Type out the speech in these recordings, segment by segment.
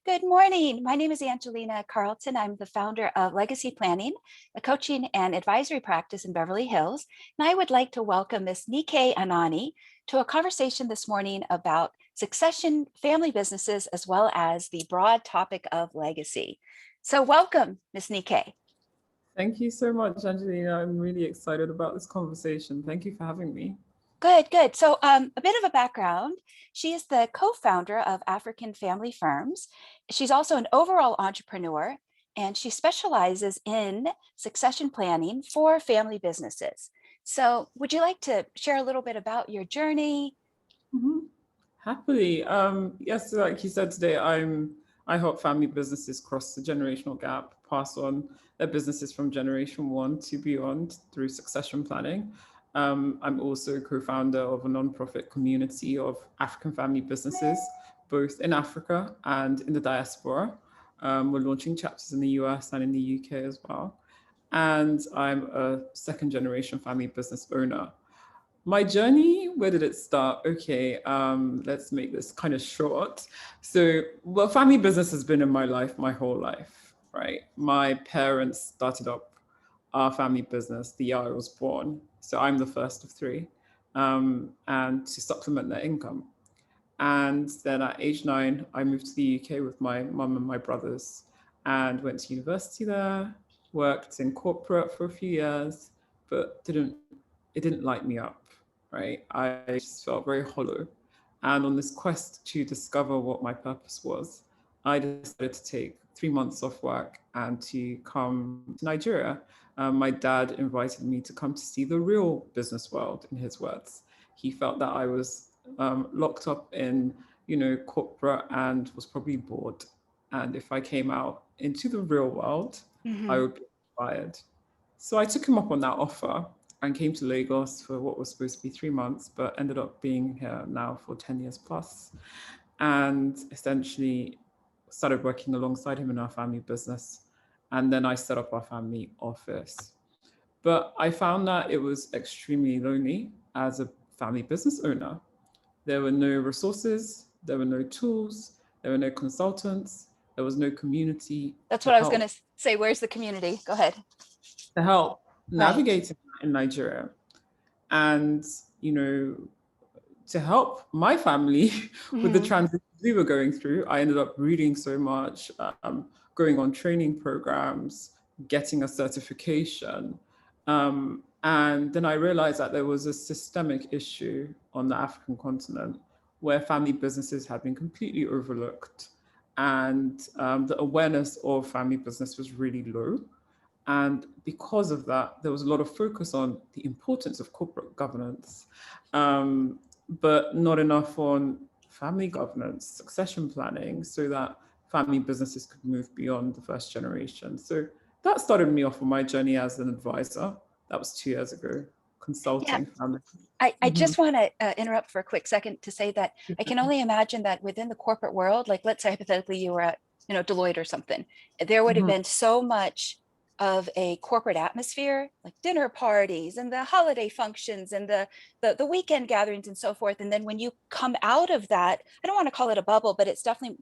Good morning. My name is Angelina Carleton. I'm the founder of Legacy Planning, a coaching and advisory practice in Beverly Hills. And I would like to welcome Ms. Nike Anani to a conversation this morning about succession, family businesses, as well as the broad topic of legacy. So welcome, Ms. Nike. Thank you so much, Angelina. I'm really excited about this conversation. Thank you for having me. Good, good. So a bit of a background. She is the co-founder of African Family Firms. She's also an overall entrepreneur, and she specializes in succession planning for family businesses. So would you like to share a little bit about your journey? Mhm. Happily. Yes, like you said today, I help family businesses cross the generational gap, pass on their businesses from generation one to beyond through succession planning. I'm also co-founder of a nonprofit community of African family businesses, both in Africa and in the diaspora. We're launching chapters in the US and in the UK as well. And I'm a second generation family business owner. My journey, where did it start? Okay, let's make this kind of short. So, well, family business has been in my life my whole life, right? My parents started up our family business the year I was born. So I'm the first of three, and to supplement their income. And then at age 9, I moved to the UK with my mum and my brothers and went to university there, worked in corporate for a few years, but it didn't light me up, right? I just felt very hollow. And on this quest to discover what my purpose was, I decided to take 3 months off work and to come to Nigeria. My dad invited me to come to see the real business world, in his words. He felt that I was locked up in, corporate and was probably bored. And if I came out into the real world, I Mhm. would be inspired. So I took him up on that offer and came to Lagos for what was supposed to be 3 months, but ended up being here now for 10 years plus. And essentially started working alongside him in our family business. And then I set up our family office. But I found that it was extremely lonely as a family business owner. There were no resources, there were no tools, there were no consultants, there was no community That's to what I was going help to say. Where's the community? Go ahead. to help Right. navigating in Nigeria. And, you know, to help my family with the Mhm. transitions we were going through, I ended up reading so much, going on training programs, getting a certification. And then I realized that there was a systemic issue on the African continent where family businesses had been completely overlooked. And the awareness of family business was really low. And because of that, there was a lot of focus on the importance of corporate governance, but not enough on family governance, succession planning, so that family businesses could move beyond the first generation. So that started me off on my journey as an advisor. That was 2 years ago, Yeah. consulting family. I Mhm. just want to interrupt for a quick second to say that I can only imagine that within the corporate world, like let's say hypothetically you were at, Deloitte or something, there would have Mhm. been so much of a corporate atmosphere, like dinner parties and the holiday functions and the weekend gatherings and so forth. And then when you come out of that, I don't want to call it a bubble, but it's definitely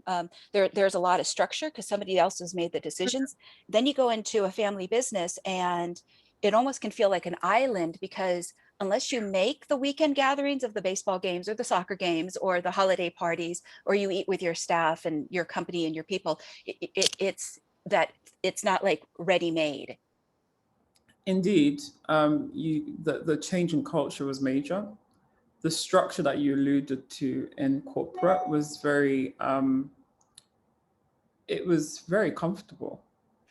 there's a lot of structure because somebody else has made the decisions. Then you go into a family business and it almost can feel like an island because unless you make the weekend gatherings of the baseball games or the soccer games or the holiday parties, or you eat with your staff and your company and your people, it's that it's not like ready made. Indeed, the change in culture was major. The structure that you alluded to in corporate was it was very comfortable.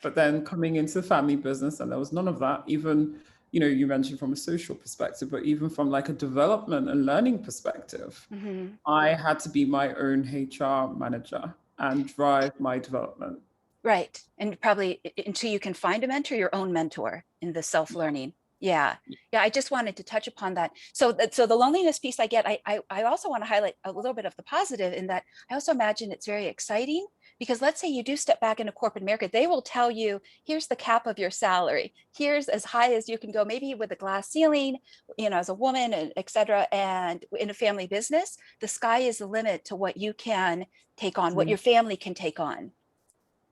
But then coming into the family business, and there was none of that, even, you mentioned from a social perspective, but even from like a development and learning perspective, Mm-hmm. I had to be my own HR manager and drive my development. Right. And probably until you can find a mentor, your own mentor in the self-learning. Yeah. Yeah. I just wanted to touch upon that. So the loneliness piece I get, I also want to highlight a little bit of the positive in that I also imagine it's very exciting Because let's say you do step back into corporate America, they will tell you, here's the cap of your salary. Here's as high as you can go, maybe with a glass ceiling, as a woman, and et cetera. And in a family business, the sky is the limit to what you can take on, what your family can take on.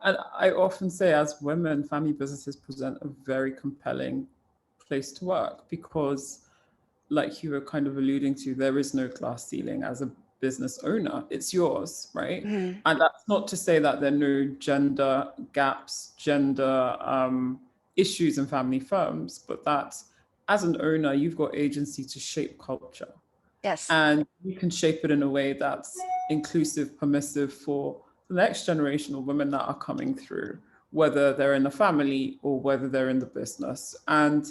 And I often say, as women, family businesses present a very compelling place to work because, like you were kind of alluding to, there is no glass ceiling as a business owner. It's yours, right? Mm-hmm. And that's not to say that there are no gender gaps, gender issues in family firms, but that as an owner, you've got agency to shape culture. Yes. And you can shape it in a way that's inclusive, permissive for the next generation of women that are coming through, whether they're in the family or whether they're in the business. And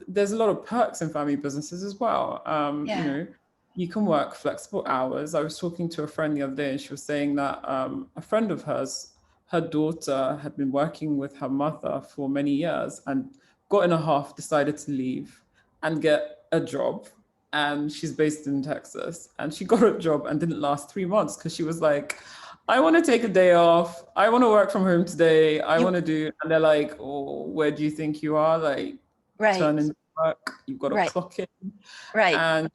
there's a lot of perks in family businesses as well. Yeah. You can work flexible hours. I was talking to a friend the other day, and she was saying that a friend of hers, her daughter had been working with her mother for many years and got in a half, decided to leave and get a job. And she's based in Texas. And she got a job and didn't last 3 months because she was like, I want to take a day off. I want to work from home today. I want to do, and they're like, oh, where do you think you are? Like, Right. turn in work. You've got to Right. clock in. Right. And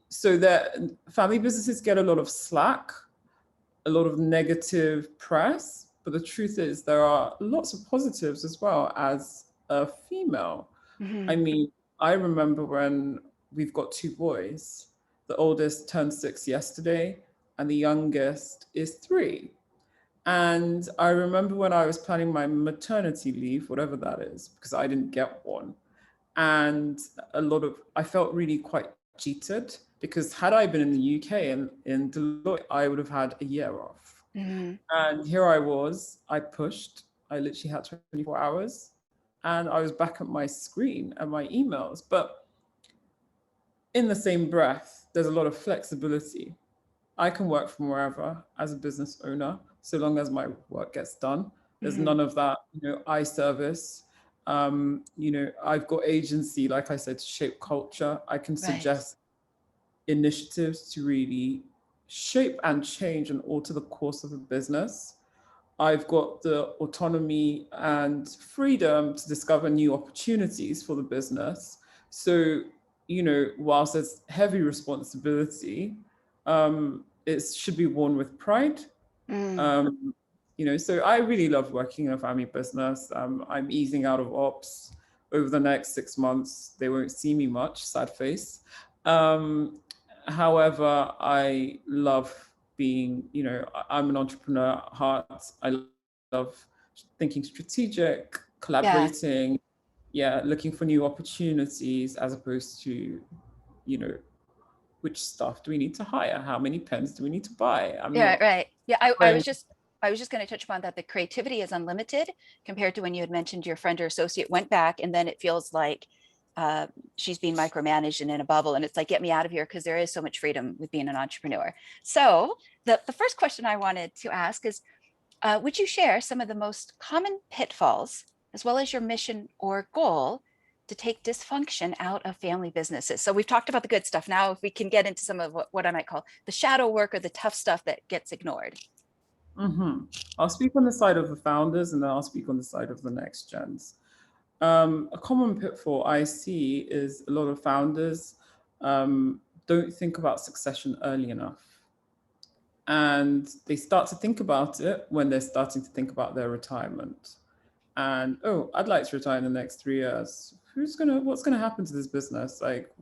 so that family businesses get a lot of slack, a lot of negative press. But the truth is, there are lots of positives as well as a female. Mm-hmm. I mean, I remember when we've got two boys. The oldest turned 6 yesterday, and the youngest is 3. And I remember when I was planning my maternity leave, whatever that is, because I didn't get one. And I felt really quite cheated because had I been in the UK and in Deloitte, I would have had a year off. Mm-hmm. And here I was, I literally had 24 hours and I was back at my screen and my emails. But in the same breath, there's a lot of flexibility. I can work from wherever as a business owner, so long as my work gets done. There's none of that, eye service. I've got agency, like I said, to shape culture. I can suggest initiatives to really shape and change and alter the course of a business. I've got the autonomy and freedom to discover new opportunities for the business. So, whilst there's heavy responsibility, it should be worn with pride. So I really love working in a family business. I'm easing out of ops over the next 6 months. They won't see me much, sad face. However, I love being, I'm an entrepreneur at heart. I love thinking strategic, collaborating, looking for new opportunities as opposed to, which staff do we need to hire? How many pens do we need to buy? Right. Yeah, I was just going to touch upon that. The creativity is unlimited compared to when you had mentioned your friend or associate went back, and then it feels like she's being micromanaged and in a bubble. And it's like, get me out of here, because there is so much freedom with being an entrepreneur. So the first question I wanted to ask is, would you share some of the most common pitfalls, as well as your mission or goal, to take dysfunction out of family businesses? So we've talked about the good stuff. Now, if we can get into some of what I might call the shadow work or the tough stuff that gets ignored. I'll speak on the side of the founders and then I'll speak on the side of the next gens. A common pitfall I see is a lot of founders don't think about succession early enough. And they start to think about it when they're starting to think about their retirement. And, oh, I'd like to retire in the next 3 years. What's gonna happen to this business? Like,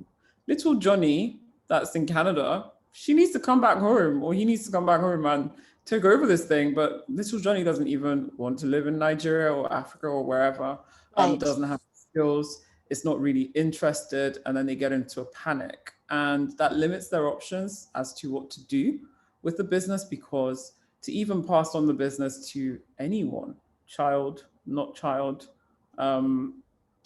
little Johnny that's in Canada, she needs to come back home, or he needs to come back home and take over this thing. But little Johnny doesn't even want to live in Nigeria or Africa or wherever, doesn't have skills, it's not really interested, and then they get into a panic. And that limits their options as to what to do with the business, because to even pass on the business to anyone, child, not child,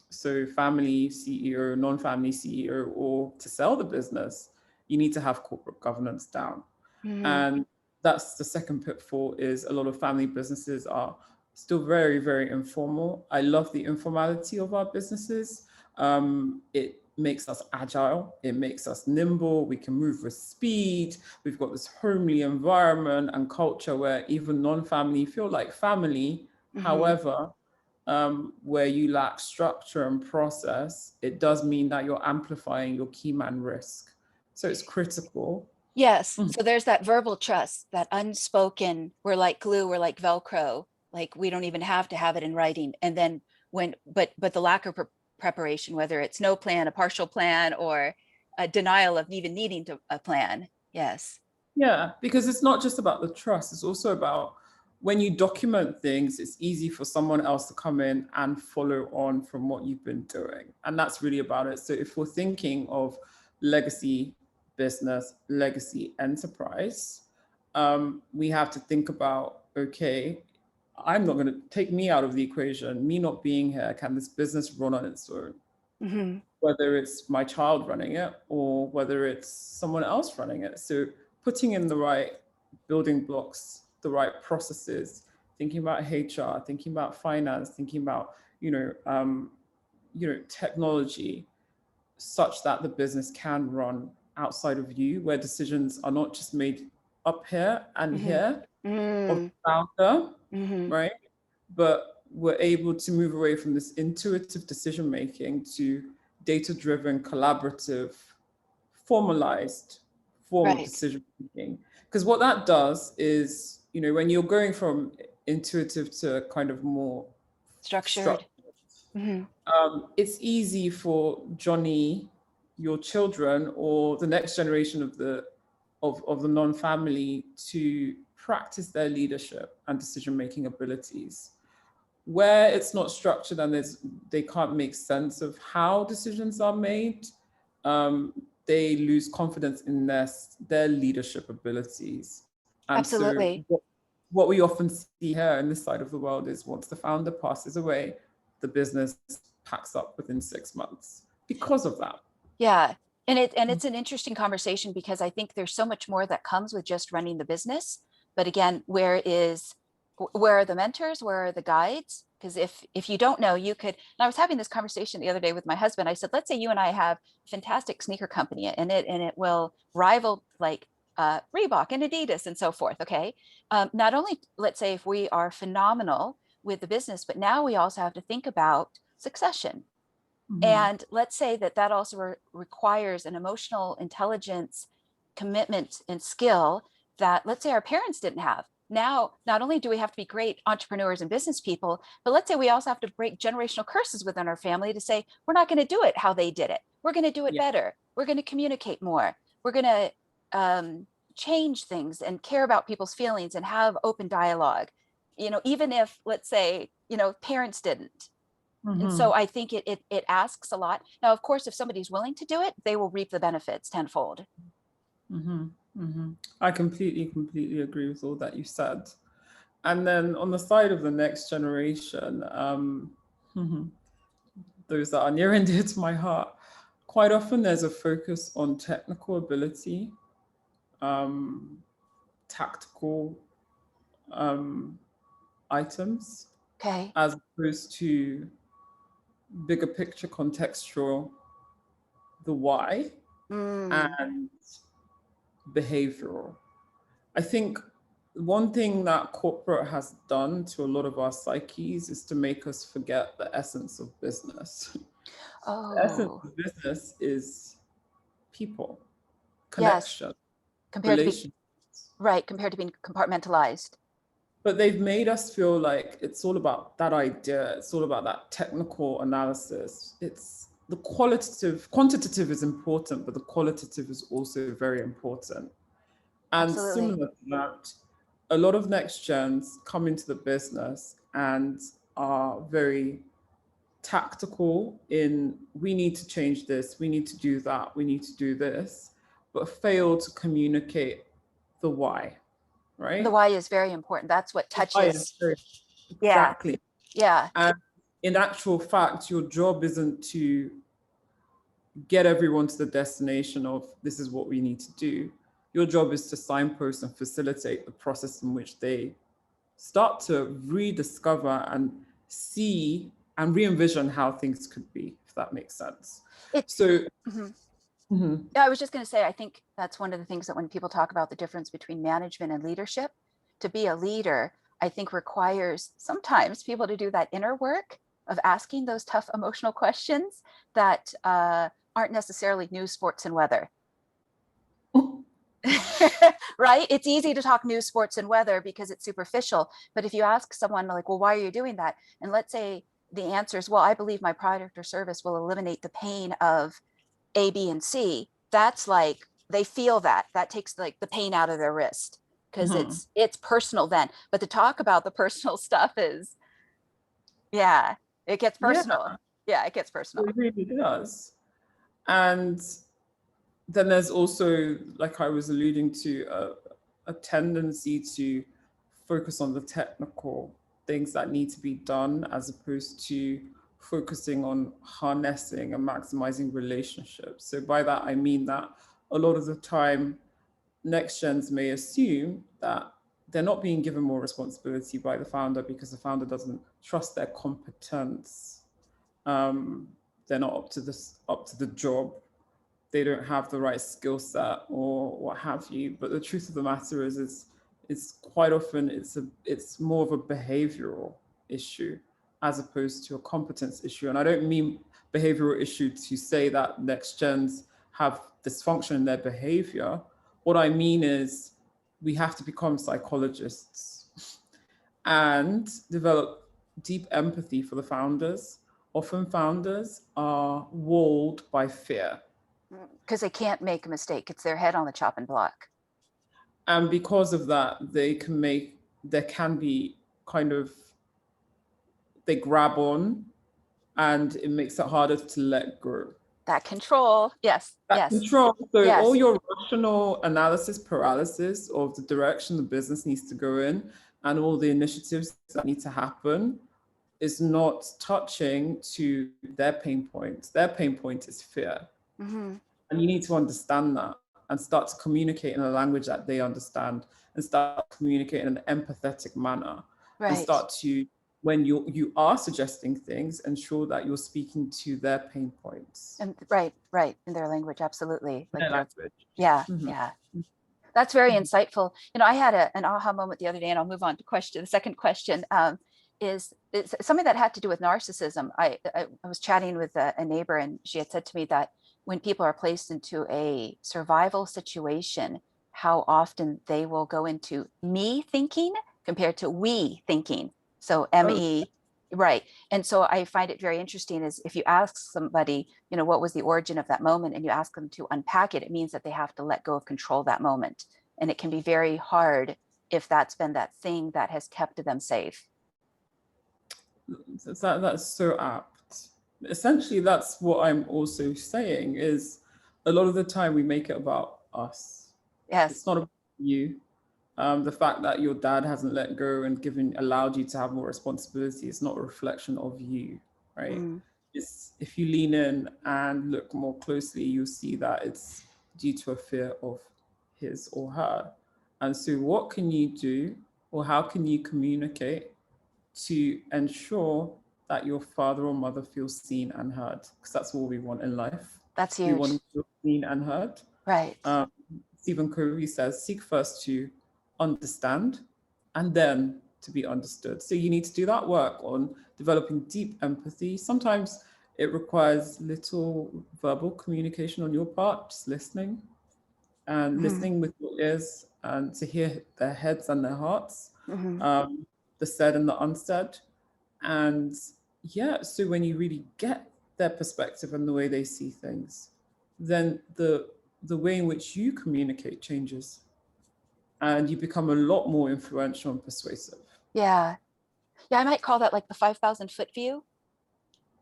so family CEO, non-family CEO, or to sell the business, you need to have corporate governance down. And that's the second pitfall, is a lot of family businesses are still very, very informal. I love the informality of our businesses. It makes us agile, it makes us nimble, we can move with speed, we've got this homely environment and culture where even non-family feel like family. However, where you lack structure and process, it does mean that you're amplifying your key man risk. So it's critical. Yes. So there's that verbal trust, that unspoken, we're like glue, we're like Velcro, like we don't even have to have it in writing. And then but the lack of preparation, whether it's no plan, a partial plan, or a denial of even needing a plan. Yes. Yeah, because it's not just about the trust, it's also about when you document things, it's easy for someone else to come in and follow on from what you've been doing. And that's really about it. So if we're thinking of legacy business, legacy enterprise, we have to think about, okay, I'm not going to take me out of the equation. Me not being here, can this business run on its own? Mm-hmm. Whether it's my child running it or whether it's someone else running it. So putting in the right building blocks, the right processes, thinking about HR, thinking about finance, thinking about technology, such that the business can run outside of you, where decisions are not just made up here and here of the founder, right? But we're able to move away from this intuitive decision making to data-driven, collaborative, formalized form of Right. decision making. Because what that does is, when you're going from intuitive to kind of more Structured. structured, it's easy for Johnny, your children, or the next generation of the non-family to practice their leadership and decision-making abilities. Where it's not structured and they can't make sense of how decisions are made, they lose confidence in their leadership abilities. And so Absolutely. what we often see here in this side of the world is once the founder passes away, the business packs up within 6 months because of that. Yeah. And it's an interesting conversation because I think there's so much more that comes with just running the business. But again, where are the mentors? Where are the guides? Because if you don't know, you could, and I was having this conversation the other day with my husband. I said, let's say you and I have a fantastic sneaker company and it will rival like Reebok and Adidas and so forth. Okay. Not only, let's say if we are phenomenal with the business, but now we also have to think about succession. And let's say that also requires an emotional intelligence, commitment, and skill that, let's say, our parents didn't have. Now, not only do we have to be great entrepreneurs and business people, but let's say we also have to break generational curses within our family to say, we're not going to do it how they did it. We're going to do it better. We're going to communicate more. We're going to change things and care about people's feelings and have open dialogue, even if, let's say, parents didn't. And so I think it asks a lot. Now, of course, if somebody's willing to do it, they will reap the benefits tenfold. I completely agree with all that you said. And then on the side of the next generation, those that are near and dear to my heart, quite often there's a focus on technical ability, tactical items, Okay. as opposed to bigger picture contextual, the why, and behavioral. I think one thing that corporate has done to a lot of our psyches is to make us forget the essence of business. The essence Oh, of business is people, yes. connection, Compared to be relationships. right, compared to being compartmentalized. But they've made us feel like it's all about that idea. It's all about that technical analysis. It's the quantitative is important, but the qualitative is also very important. And Absolutely. similar to that, a lot of next gens come into the business and are very tactical in we need to change this, we need to do that, we need to do this, but fail to communicate the why, The right? why is very important. That's what The why is touches. very Yeah. exactly. Yeah. And in actual fact, your job isn't to get everyone to the destination of this is what we need to do. Your job is to signpost and facilitate the process in which they start to rediscover and see and re-envision how things could be, if that makes sense. It, So, mhm. mhm. Yeah, I was just going to say, I think that's one of the things that when people talk about the difference between management and leadership, to be a leader, I think requires sometimes people to do that inner work of asking those tough emotional questions that aren't necessarily news, sports, and weather. Right? It's easy to talk news, sports, and weather because it's superficial. But if you ask someone like, well, why are you doing that? And let's say the answer is, well, I believe my product or service will eliminate the pain of A, B, and C. That's like they feel that takes like the pain out of their wrist because Mhm. it's personal then. But to talk about the personal stuff is, yeah, it gets Yeah, personal. Yeah, it gets personal. it really does. And then there's also, like I was alluding to, a tendency to focus on the technical things that need to be done as opposed to focusing on harnessing and maximizing relationships. So by that I mean that a lot of the time next gens may assume that they're not being given more responsibility by the founder because the founder doesn't trust their competence. um, they're not up to the job, they don't have the right skill set or what have you. But the truth of the matter is, it's quite often it's more of a behavioral issue as opposed to a competence issue. And I don't mean behavioral issue to say that next gens have dysfunction in their behavior. What I mean is we have to become psychologists and develop deep empathy for the founders. Often founders are walled by fear. Because they can't make a mistake. It's their head on the chopping block. And because of that, there can be kind of, they grab on and it makes it harder to let go. That control. Yes, That yes, control. So all yes. your rational analysis paralysis of the direction the business needs to go in and all the initiatives that need to happen is not touching to their pain points. Their pain point is fear. Mm-hmm. And you need to understand that and start to communicate in a language that they understand and start to communicate in an empathetic manner and Right. start to, when you are suggesting things, ensure that you're speaking to their pain points. And right. In their language, absolutely. Like Their they're, language. yeah, Mhm. yeah. That's very insightful. You know, I had an aha moment the other day, and I'll move on to the second question. Is it's something that had to do with narcissism. I was chatting with a neighbor, and she had said to me that when people are placed into a survival situation, how often they will go into me thinking compared to we thinking. So Oh, me, right. And so I find it very interesting is if you ask somebody, you know, what was the origin of that moment, and you ask them to unpack it, it means that they have to let go of control that moment. And it can be very hard if that's been that thing that has kept them safe. that's so apt. Essentially, that's what I'm also saying is a lot of the time we make it about us. Yes. It's not about you. The fact that your dad hasn't let go and allowed you to have more responsibility is not a reflection of you, right? Mm. It's, if you lean in and look more closely, you'll see that it's due to a fear of his or her. And so, what can you do, or how can you communicate to ensure that your father or mother feels seen and heard? Because that's all we want in life. That's We want huge. to feel seen and heard. Right. Um, Stephen Covey says, seek first to understand and then to be understood. So you need to do that work on developing deep empathy. Sometimes it requires little verbal communication on your part, just listening and Mm-hmm. listening with your ears and to hear their heads and their hearts, Mm-hmm. um, the said and the unsaid. And yeah, so when you really get their perspective and the way they see things, then the way in which you communicate changes and you become a lot more influential and persuasive. Yeah. Yeah. I might call that like the 5,000 foot view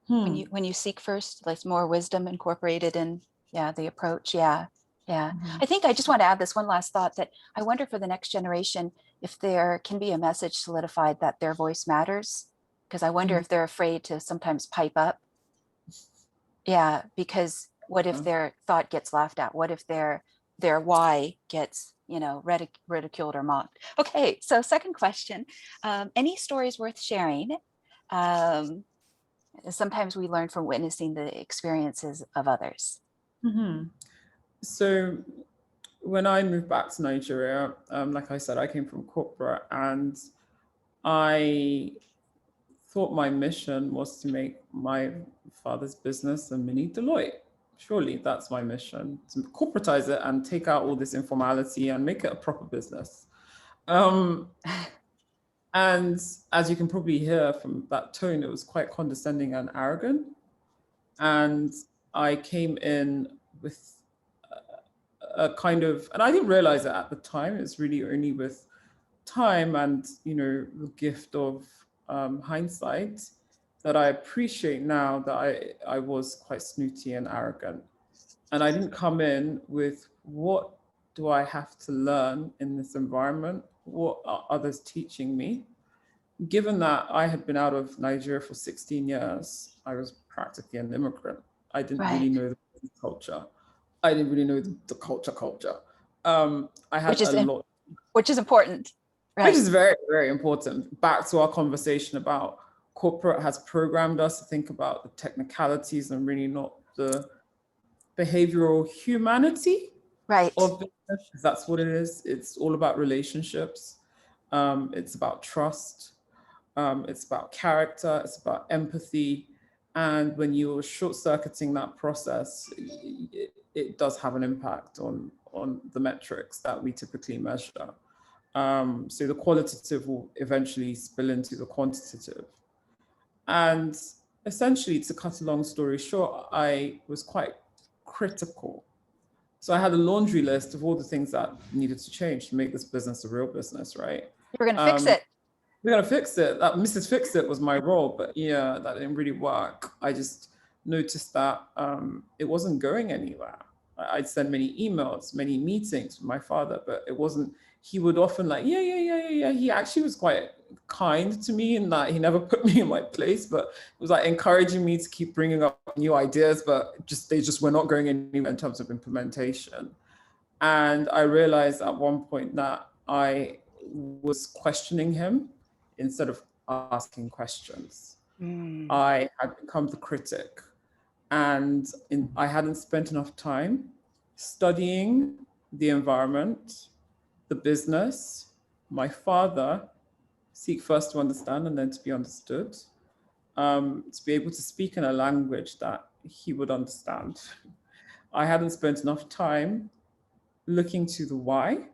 Hmm. when you seek first, like more wisdom incorporated in, yeah, the approach. Yeah. Yeah. Mhm. I think I just want to add this one last thought that I wonder for the next generation if there can be a message solidified that their voice matters. Because I wonder Mhm. if they're afraid to sometimes pipe up. Yeah, because what if Yeah. their thought gets laughed at? What if their why gets, you know, ridiculed or mocked? Okay, so second question. Any stories worth sharing? Um, Sometimes we learn from witnessing the experiences of others. Mhm. So when I moved back to Nigeria, like I said, I came from corporate, and I thought my mission was to make my father's business a mini Deloitte. Surely that's my mission, to corporatize it and take out all this informality and make it a proper business. Um, and as you can probably hear from that tone, it was quite condescending and arrogant. And I came in with a kind of, and I didn't realize it at the time, it's really only with time and, you know, the gift of hindsight that I appreciate now that I was quite snooty and arrogant. And I didn't come in with, what do I have to learn in this environment? What are others teaching me? Given that I had been out of Nigeria for 16 years, I was practically an immigrant. I didn't really Right. know the culture. I didn't really know the culture. I had Which a is lot, which is important. which Right. is very, very important. Back to our conversation about corporate has programmed us to think about the technicalities and really not the behavioral humanity Right. of business, because that's what it is. It's all about relationships. It's about trust. It's about character. It's about empathy. And when you're short circuiting that process, it does have an impact on the metrics that we typically measure. So the qualitative will eventually spill into the quantitative. And essentially, to cut a long story short, I was quite critical. So I had a laundry list of all the things that needed to change to make this business a real business, right? You're going to fix Um, it. we're gonna fix it. That Mrs. Fix It was my role, but yeah, that didn't really work. I just noticed that it wasn't going anywhere. I'd send many emails, many meetings with my father, but it wasn't. He would often like, yeah. He actually was quite kind to me in that he never put me in my place, but it was like encouraging me to keep bringing up new ideas, but they just were not going anywhere in terms of implementation. And I realized at one point that I was questioning him instead of asking questions. Mm. I had become the critic, and I hadn't spent enough time studying the environment, the business, my father, seek first to understand and then to be understood, to be able to speak in a language that he would understand. I hadn't spent enough time looking to the why.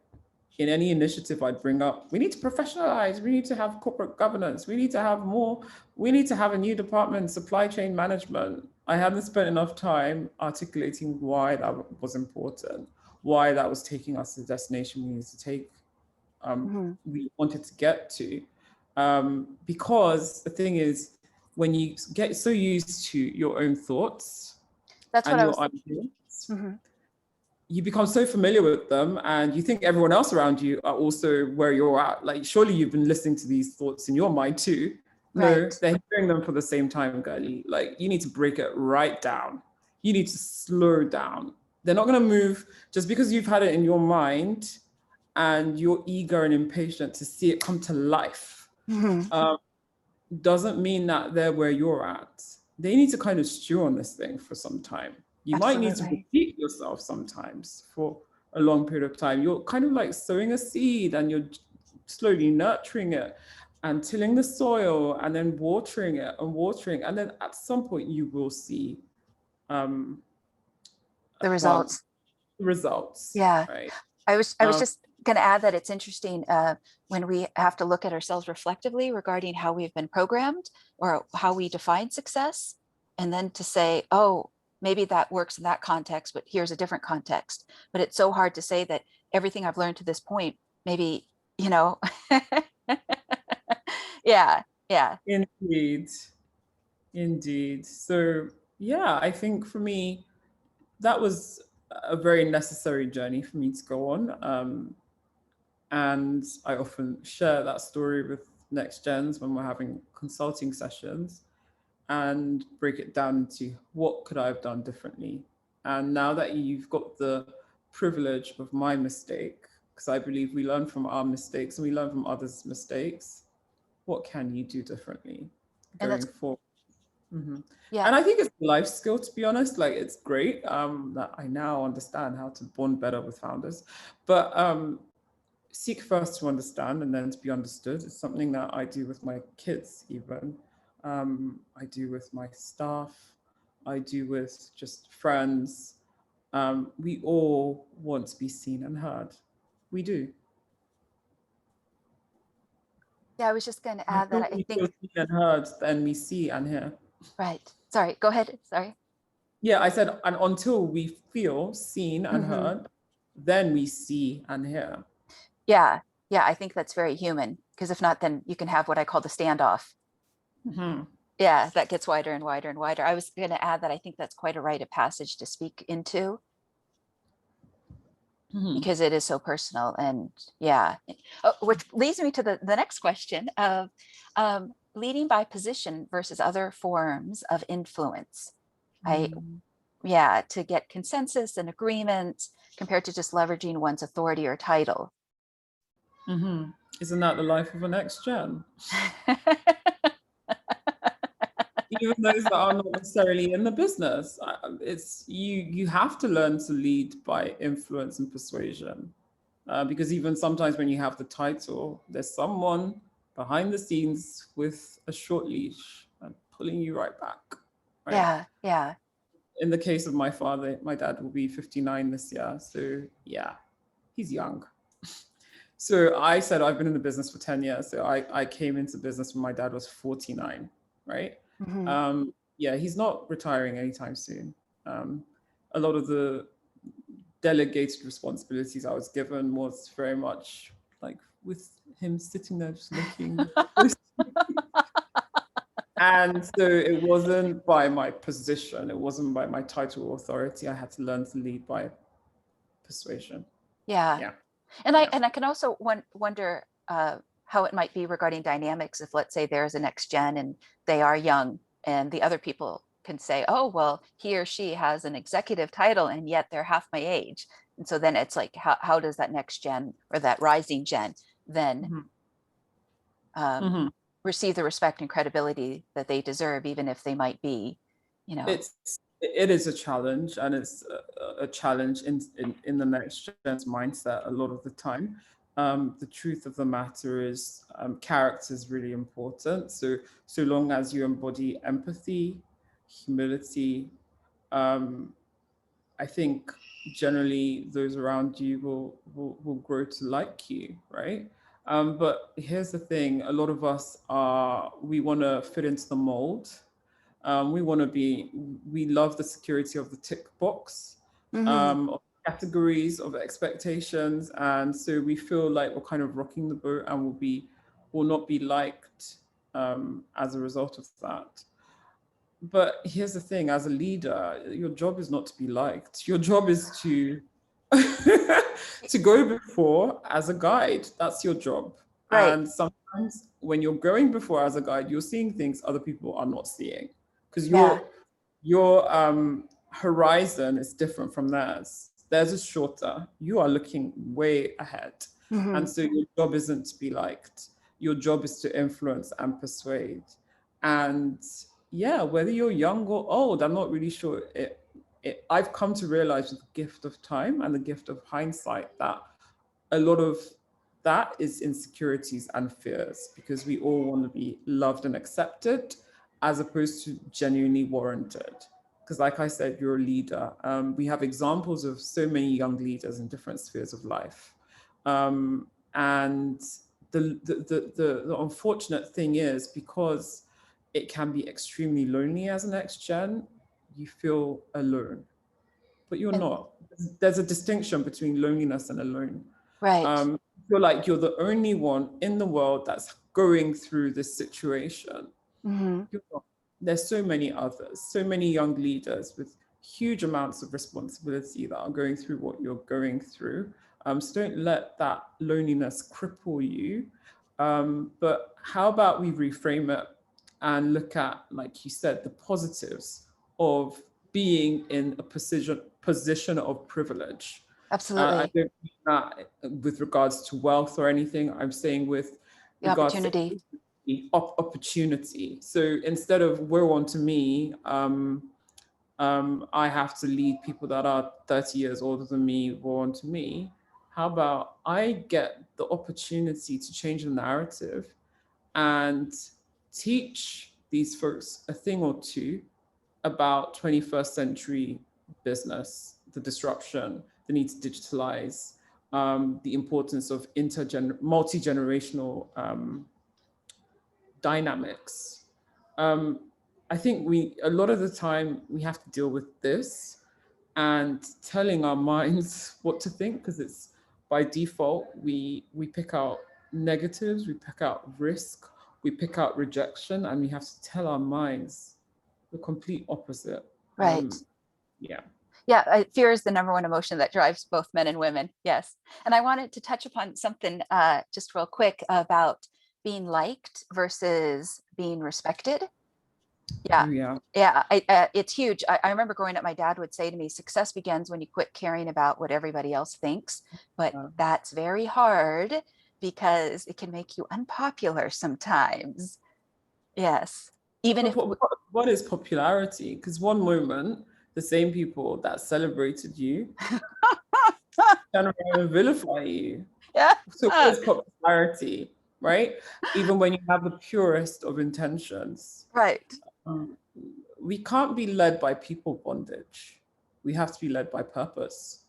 In any initiative I'd bring up, we need to professionalize, we need to have corporate governance, we need to have more, we need to have a new department, supply chain management. I hadn't spent enough time articulating why that was important, why that was taking us to the destination we needed to take, we wanted to get to. Because the thing is, when you get so used to your own thoughts That's what and I your was. ideas, Mhm. you become so familiar with them and you think everyone else around you are also where you're at. Like, surely you've been listening to these thoughts in your mind too. No, Right. they're hearing them for the same time, girlie. Like, you need to break it right down. You need to slow down. They're not going to move just because you've had it in your mind and you're eager and impatient to see it come to life. Mhm. Doesn't mean that they're where you're at. They need to kind of stew on this thing for some time. You might need to Absolutely. repeat yourself sometimes for a long period of time. You're kind of like sowing a seed and you're slowly nurturing it and tilling the soil and then watering it and watering. And then at some point you will see um, a The plant results. results, Yeah. right? I was Um, just going to add that it's interesting when we have to look at ourselves reflectively regarding how we've been programmed or how we define success, and then to say, oh, maybe that works in that context, but here's a different context. But it's so hard to say that everything I've learned to this point, maybe, you know, yeah, yeah. indeed, indeed. So yeah, I think for me, that was a very necessary journey for me to go on. And I often share that story with NextGens when we're having consulting sessions and break it down into what could I have done differently. And now that you've got the privilege of my mistake, because I believe we learn from our mistakes and we learn from others' mistakes, what can you do differently And going forward? Yeah. And I think it's a life skill, to be honest. Like, it's great that I now understand how to bond better with founders. But seek first to understand and then to be understood. It's something that I do with my kids, even. I do with my staff. I do with just friends. We all want to be seen and heard. We do. Yeah, I was just going to The add that more I we think, feel seen and heard, then we see and hear. right. Sorry, go ahead. Sorry. Yeah, I said, and until we feel seen and heard, then we see and hear. Yeah. Yeah. I think that's very human, because if not, then you can have what I call the standoff. Yeah. That gets wider and wider and wider. I was going to add that I think that's quite a rite of passage to speak into, because it is so personal. And yeah, which leads me to the next question of leading by position versus other forms of influence. Yeah, to get consensus and agreement compared to just leveraging one's authority or title. Isn't that the life of an NextGen? Even those that are not necessarily in the business, it's you have to learn to lead by influence and persuasion, because even sometimes when you have the title, there's someone behind the scenes with a short leash and pulling you right back. Right? Yeah, yeah. In the case of my father, my dad will be 59 this year, so yeah, he's young. So I said I've been in the business for 10 years. So I came into business when my dad was 49, right? Yeah, he's not retiring anytime soon. A lot of the delegated responsibilities I was given was very much like with him sitting there just looking. And so it wasn't by my position, it wasn't by my title or authority. I had to learn to lead by persuasion. Yeah. Yeah. And I can also wonder how it might be regarding dynamics if, let's say, there's a next gen and they are young, and the other people can say, oh, well, he or she has an executive title and yet they're half my age. And so then it's like, how does that next gen or that rising gen then receive the respect and credibility that they deserve, even if they might be, you know? It is a challenge, and it's a challenge in the next gen's mindset a lot of the time. The truth of the matter is, character is really important. So long as you embody empathy, humility, I think generally those around you will grow to like you, right? But here's the thing: a lot of us we want to fit into the mold. We love the security of the tick box, of categories, of expectations. And so we feel like we're kind of rocking the boat and will not be liked as a result of that. But here's the thing, as a leader, your job is not to be liked. Your job is to to go before as a guide. That's your job. Right. And sometimes when you're going before as a guide, you're seeing things other people are not seeing, because Yeah. your horizon is different from theirs. Theirs is shorter. You are looking way ahead. And so your job isn't to be liked. Your job is to influence and persuade. And yeah, whether you're young or old, I'm not really sure. I've come to realize with the gift of time and the gift of hindsight that a lot of that is insecurities and fears, because we all want to be loved and accepted as opposed to genuinely warranted. Because like I said, you're a leader. We have examples of so many young leaders in different spheres of life. And the unfortunate thing is, because it can be extremely lonely as an NextGen, you feel alone, but you're not. There's a distinction between loneliness and alone. Right. You feel like you're the only one in the world that's going through this situation. You're not. There's so many others, so many young leaders with huge amounts of responsibility that are going through what you're going through. So don't let that loneliness cripple you. But how about we reframe it and look at, like you said, the positives of being in a position of privilege. Absolutely. I don't mean that with regards to wealth or anything. I'm saying with The regards to opportunity. opportunity. So instead of woe unto me, I have to lead people that are 30 years older than me, woe unto me. How about I get the opportunity to change the narrative and teach these folks a thing or two about 21st century business, the disruption, the need to digitalize, the importance of multi-generational dynamics. I think a lot of the time we have to deal with this and telling our minds what to think, because it's by default, we pick out negatives, we pick out risk, we pick out rejection, and we have to tell our minds the complete opposite. Right. Yeah. Yeah, fear is the number one emotion that drives both men and women. Yes. And I wanted to touch upon something just real quick about being liked versus being respected. Yeah. Yeah. Yeah, it's huge. I remember growing up, my dad would say to me, success begins when you quit caring about what everybody else thinks. But that's very hard because it can make you unpopular sometimes. Yes. Even if what is popularity? Because one moment, the same people that celebrated you turn around and vilify you. yeah. So what is popularity, right? Even when you have the purest of intentions. Right. We can't be led by people bondage. We have to be led by purpose.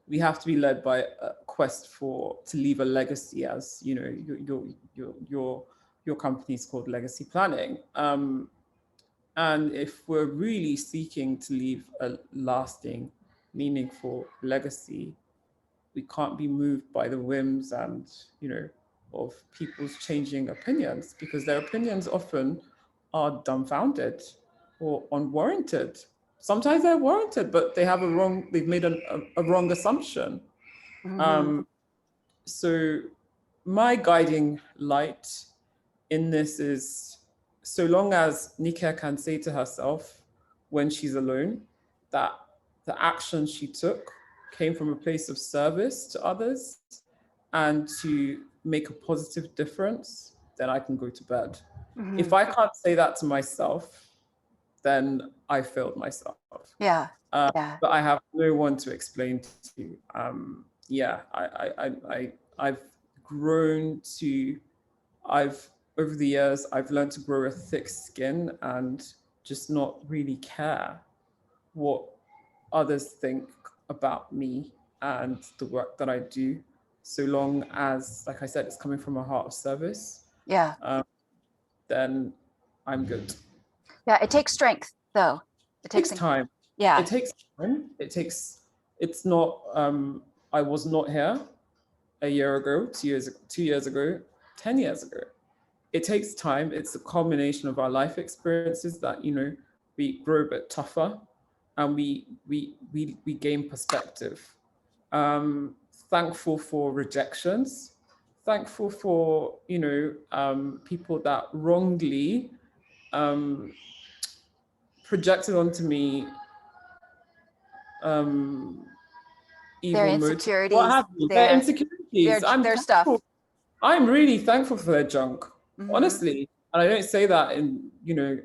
We have to be led by a quest to leave a legacy, as you know, your company is called Legacy Planning. And if we're really seeking to leave a lasting, meaningful legacy, we can't be moved by the whims and, of people's changing opinions, because their opinions often are dumbfounded or unwarranted. Sometimes they're warranted, but they've made a wrong assumption. So my guiding light in this is, so long as Nika can say to herself when she's alone that the action she took came from a place of service to others and to make a positive difference, then I can go to bed. If I can't say that to myself, then I failed myself. Yeah. But I have no one to explain to. I've grown to, over the years, I've learned to grow a thick skin and just not really care what others think about me and the work that I do, so long as, like I said, it's coming from a heart of service. Yeah. Then I'm good. Yeah, it takes strength, though. It takes time. Yeah. It takes time. It's not, I was not here a year ago, 2 years ago, 10 years ago. It takes time. It's a culmination of our life experiences that, we grow a bit tougher and we gain perspective. Thankful for rejections, thankful for, people that wrongly projected onto me their evil insecurities, motives, their insecurities. Their stuff. I'm really thankful for their junk, honestly. And I don't say that in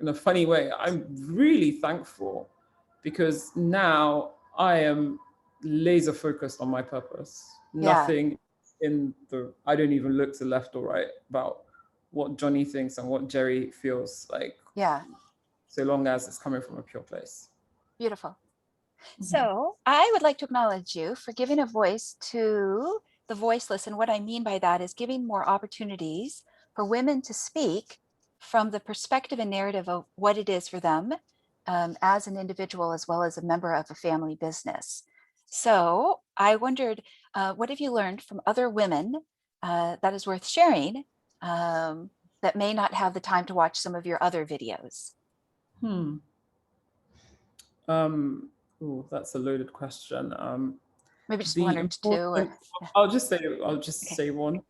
a funny way. I'm really thankful because now I am laser focused on my purpose. Nothing I don't even look to left or right about what Johnny thinks and what Jerry feels like. Yeah. So long as it's coming from a pure place. Beautiful. So I would like to acknowledge you for giving a voice to the voiceless. And what I mean by that is giving more opportunities for women to speak from the perspective and narrative of what it is for them as an individual, as well as a member of a family business. So I wondered, what have you learned from other women that is worth sharing that may not have the time to watch some of your other videos? Oh, that's a loaded question. Maybe just one or two. Or... I'll just say one.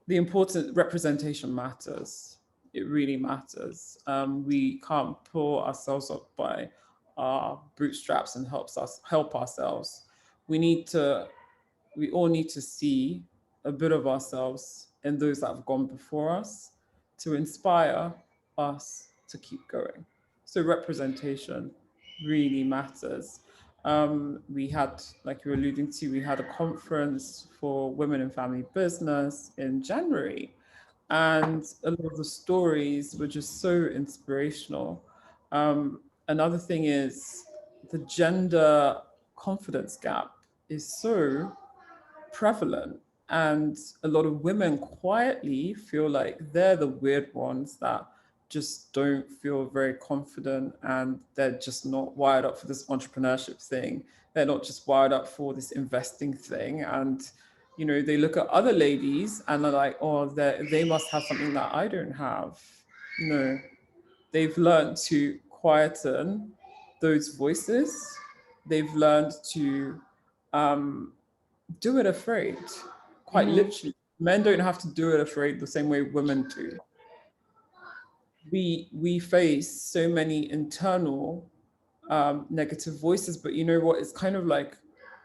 The important representation matters. It really matters. We can't pull ourselves up by our bootstraps and help ourselves. We all need to see a bit of ourselves in those that have gone before us, to inspire us to keep going. So representation really matters. We had, like you were alluding to, we had a conference for women in family business in January, and a lot of the stories were just so inspirational. Another thing is the gender confidence gap is so prevalent, and a lot of women quietly feel like they're the weird ones that just don't feel very confident, and they're just not wired up for this entrepreneurship thing. They're not just wired up for this investing thing. And they look at other ladies and they're like, oh, they must have something that I don't have. No, they've learned to quieten those voices. They've learned to do it afraid, quite Mhm. literally. Men don't have to do it afraid the same way women do. We face so many internal negative voices, but you know what? It's kind of like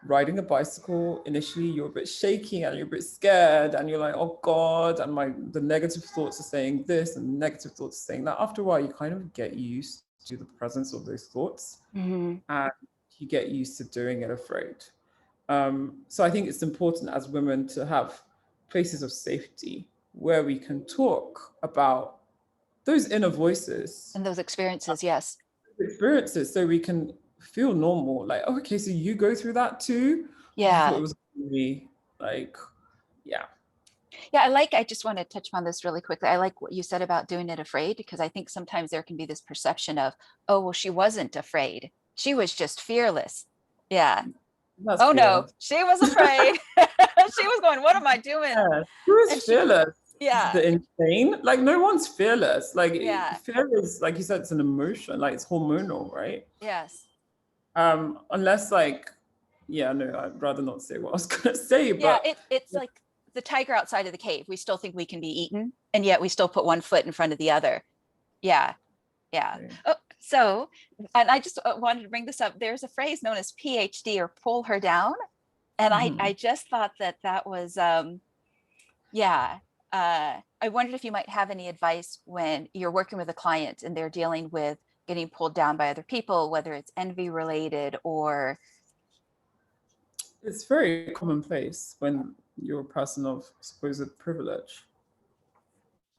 riding a bicycle. Initially, you're a bit shaky and you're a bit scared, and you're like, "Oh God!" And the negative thoughts are saying this, and the negative thoughts are saying that. After a while, you kind of get used to the presence of those thoughts, Mhm. and you get used to doing it afraid. So I think it's important as women to have places of safety where we can talk about those inner voices, And those experiences, yes. experiences, so we can feel normal. Like, oh, okay, so you go through that too? Oh, I thought Yeah. it was me. Like, yeah. Yeah, I just want to touch on this really quickly. I like what you said about doing it afraid, because I think sometimes there can be this perception of, oh, well, she wasn't afraid. She was just fearless. Yeah. That's Oh no, fearless. she was afraid. She was going, what am I doing? Yeah. Who is And she, fearless? yeah, The insane? Like, no one's fearless. Like, yeah, fear is, like you said, it's an emotion. Like, it's hormonal, right? yes. Unless like, yeah, no, I'd rather not say what I was gonna say, Yeah, but it's like the tiger outside of the cave. We still think we can be eaten, and yet we still put one foot in front of the other. Yeah, yeah. Oh, so, and I just wanted to bring this up. There's a phrase known as PhD, or pull her down. And I Mhm. just thought that was, yeah. I wondered if you might have any advice when you're working with a client and they're dealing with getting pulled down by other people, whether it's envy related or, It's very commonplace when you're a person of supposed privilege.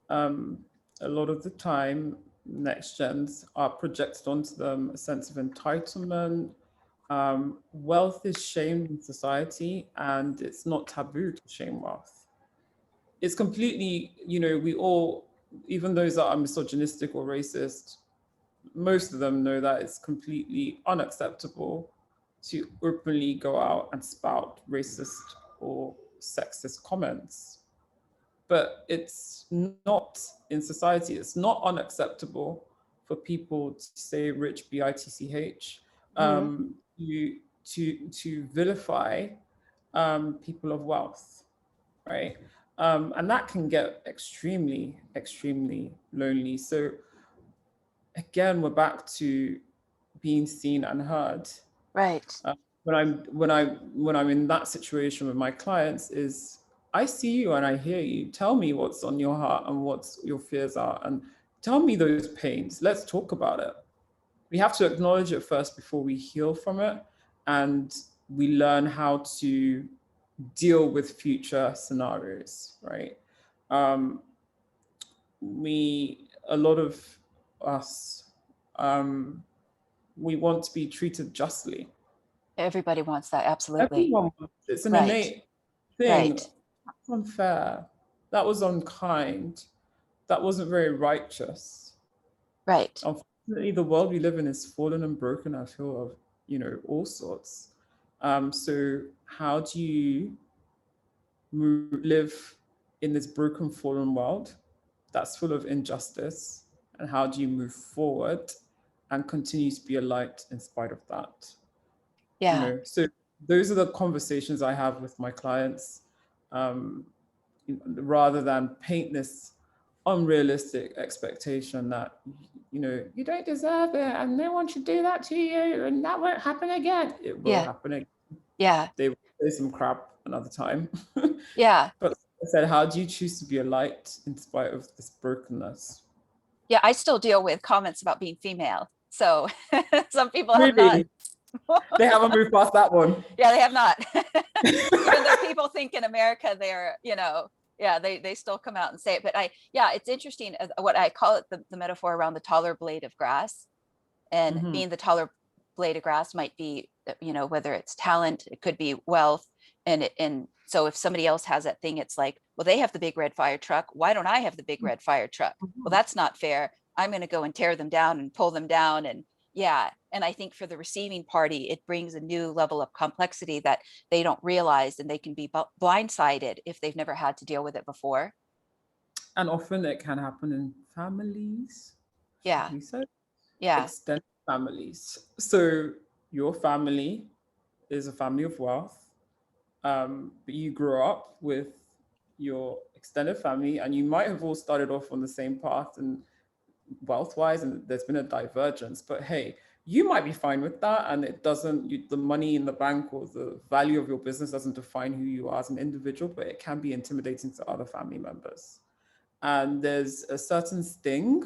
Um, a lot of the time, next gens are projected onto them a sense of entitlement. Wealth is shamed in society, and it's not taboo to shame wealth. It's completely, we all, even those that are misogynistic or racist, most of them know that it's completely unacceptable to openly go out and spout racist or sexist comments. But it's not, in society, it's not unacceptable for people to say rich, bitch, Mhm. to vilify people of wealth, right? And that can get extremely, extremely lonely. So again, we're back to being seen and heard. Right. When I'm in that situation with my clients, is I see you and I hear you. Tell me what's on your heart and what your fears are, and tell me those pains. Let's talk about it. We have to acknowledge it first before we heal from it, and we learn how to deal with future scenarios. Right? Um, a lot of us, um, we want to be treated justly. Everybody wants that. Absolutely. Everyone wants, it's an Right. innate thing. Right. That's unfair. That was unkind. That wasn't very righteous. Right. Unfortunately, the world we live in is fallen and broken, I feel, of, all sorts. So how do you live in this broken, fallen world that's full of injustice? And how do you move forward and continue to be a light in spite of that? Yeah. So those are the conversations I have with my clients, um, rather than paint this unrealistic expectation that you don't deserve it and no one should do that to you and that won't happen again. It will Yeah. happen again. Yeah. They will say some crap another time. Yeah. But I said, how do you choose to be a light in spite of this brokenness? Yeah, I still deal with comments about being female. So some people have not. Really? They haven't moved past that one. Yeah, they have not. Even though people think in America they're, yeah, they still come out and say it. But yeah, it's interesting what I call it, the metaphor around the taller blade of grass. And Mm-hmm. being the taller blade of grass might be, whether it's talent, it could be wealth. And so if somebody else has that thing, it's like, well, they have the big red fire truck. Why don't I have the big red fire truck? Well, that's not fair. I'm going to go and tear them down and pull them down. And yeah. And I think for the receiving party, it brings a new level of complexity that they don't realize, and they can be blindsided if they've never had to deal with it before. And often it can happen in families, should Yeah. we say? Yeah. Extended families. So your family is a family of wealth, but you grew up with your extended family, and you might have all started off on the same path and wealth wise, and there's been a divergence. But hey, you might be fine with that, and it doesn't, the money in the bank or the value of your business doesn't define who you are as an individual, but it can be intimidating to other family members. And there's a certain sting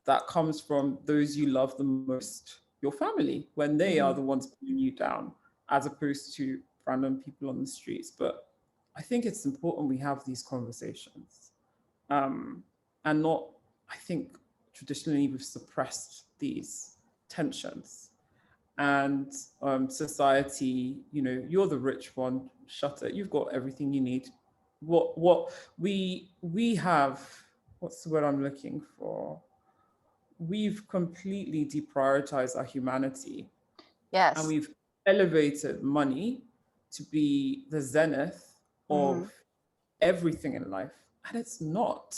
that comes from those you love the most, your family, when they are Mm-hmm. the ones putting you down, as opposed to random people on the streets. But I think it's important we have these conversations. Um, and not, I think traditionally we've suppressed these tensions. And society, you're the rich one, shut it, you've got everything you need. What we have, what's the word I'm looking for? We've completely deprioritized our humanity, and Yes. we've elevated money to be the zenith Mm-hmm. of everything in life. And it's not.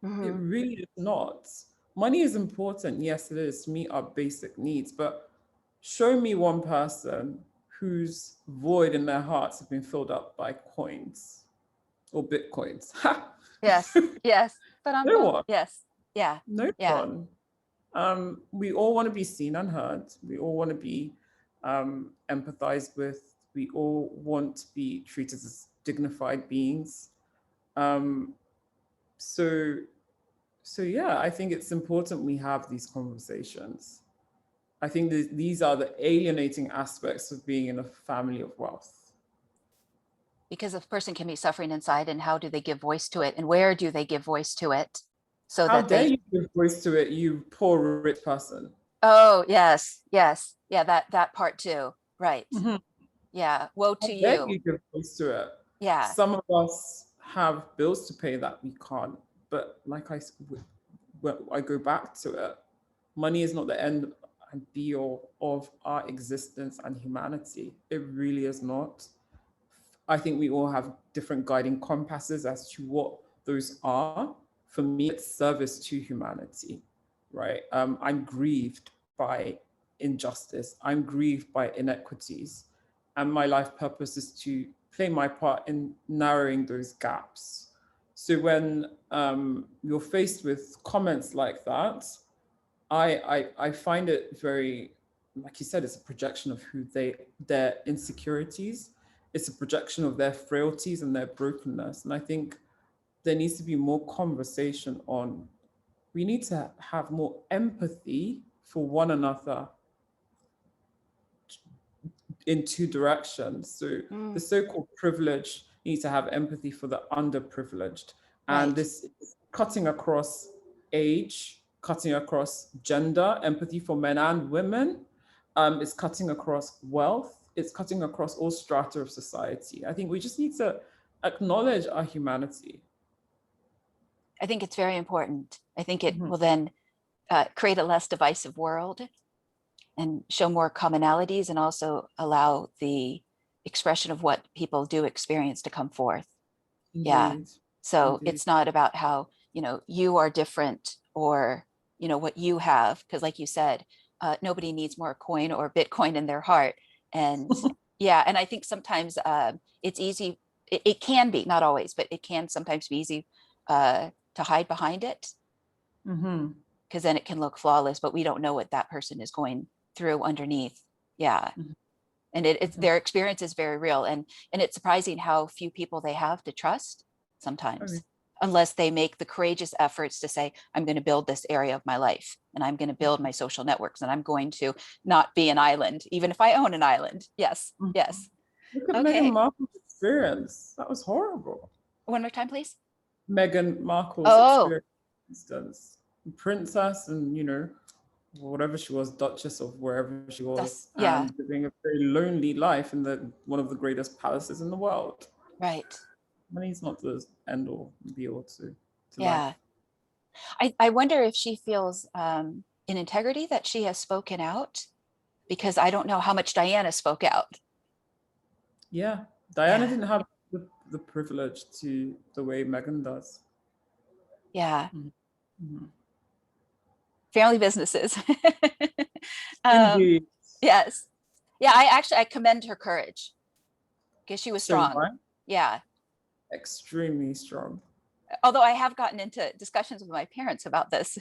It Mm-hmm. really is not. Money is important. Yes, it is to meet our basic needs. But show me one person whose void in their hearts have been filled up by coins or bitcoins. Yes. Yes. But No one. yes. Yeah. No Yeah. one. We all want to be seen and heard. We all want to be empathized with. We all want to be treated as dignified beings. Um, so, so yeah, I think it's important we have these conversations. I think these are the alienating aspects of being in a family of wealth. Because a person can be suffering inside, and how do they give voice to it, and where do they give voice to it so How that dare they, you give voice to it, you poor rich person? oh yes, yes, yeah, that part too, right. Mhm. Yeah, woe How to dare you. you give voice to it? Yeah. Some of us have bills to pay that we can't. But like I go back to it, money is not the end and be all of our existence and humanity. It really is not. I think we all have different guiding compasses as to what those are. For me, it's service to humanity, right? I'm grieved by injustice. I'm grieved by inequities. And my life purpose is to play my part in narrowing those gaps. So when you're faced with comments like that, I find it very, like you said, it's a projection of their insecurities. It's a projection of their frailties and their brokenness. And I think there needs to be more conversation on, we need to have more empathy for one another in two directions. So the Mm, so-called privileged need to have empathy for the underprivileged. And right. this is cutting across age, cutting across gender, empathy for men and women. It's cutting across wealth. It's cutting across all strata of society. I think we just need to acknowledge our humanity. I think it's very important. I think it Mhm. will then create a less divisive world and show more commonalities, and also allow the expression of what people do experience to come forth. Yeah. Indeed. So Indeed. it's not about how, you are different, or, what you have. Because like you said, nobody needs more coin or Bitcoin in their heart. And yeah, and I think sometimes it's easy, it can be, not always, but it can sometimes be easy to hide behind it, Mm-hmm. because then it can look flawless, but we don't know what that person is going through underneath. Yeah. And it's, their experience is very real. And it's surprising how few people they have to trust. sometimes, Okay. unless they make the courageous efforts to say, I'm going to build this area of my life and I'm going to build my social networks and I'm going to not be an island, even if I own an island. Yes, Mhm. yes. Look at Meghan Okay. Markle's experience. That was horrible. One more time, please. Meghan Markle's Oh, experience, for instance, princess and, whatever she was, Duchess of wherever she was, yeah, and living a very lonely life in the one of the greatest palaces in the world. right. Money's not the end all be all to Yeah. life. I wonder if she feels in integrity that she has spoken out, because I don't know how much Diana spoke out. Yeah. Diana Yeah. didn't have the privilege to the way Meghan does. Yeah. Mhm. Family businesses. um, Indeed. yes. Yeah. I commend her courage because she was So do strong. I. Yeah. Extremely strong. Although I have gotten into discussions with my parents about this.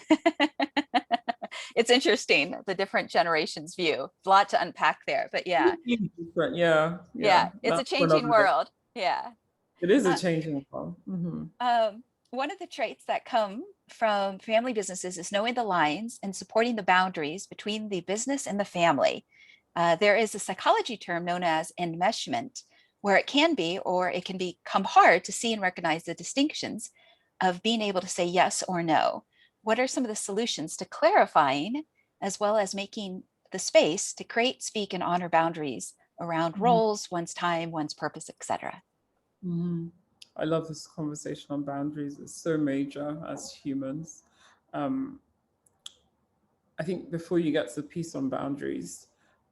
It's interesting, the different generations view. A lot to unpack there, but yeah. Different. Yeah. Yeah. Yeah. It's a That's for changing another day. world. Yeah. It is a Uh, changing one. one of the traits that come from family businesses is knowing the lines and supporting the boundaries between the business and the family. There is a psychology term known as enmeshment, where it can be or it can become hard to see and recognize the distinctions of being able to say yes or no. What are some of the solutions to clarifying as well as making the space to create, speak, and honor boundaries around Mhm. roles, one's time, one's purpose, etc.? Mhm. I love this conversation on boundaries. It's so major as humans. Um, I think before you get to the piece on boundaries,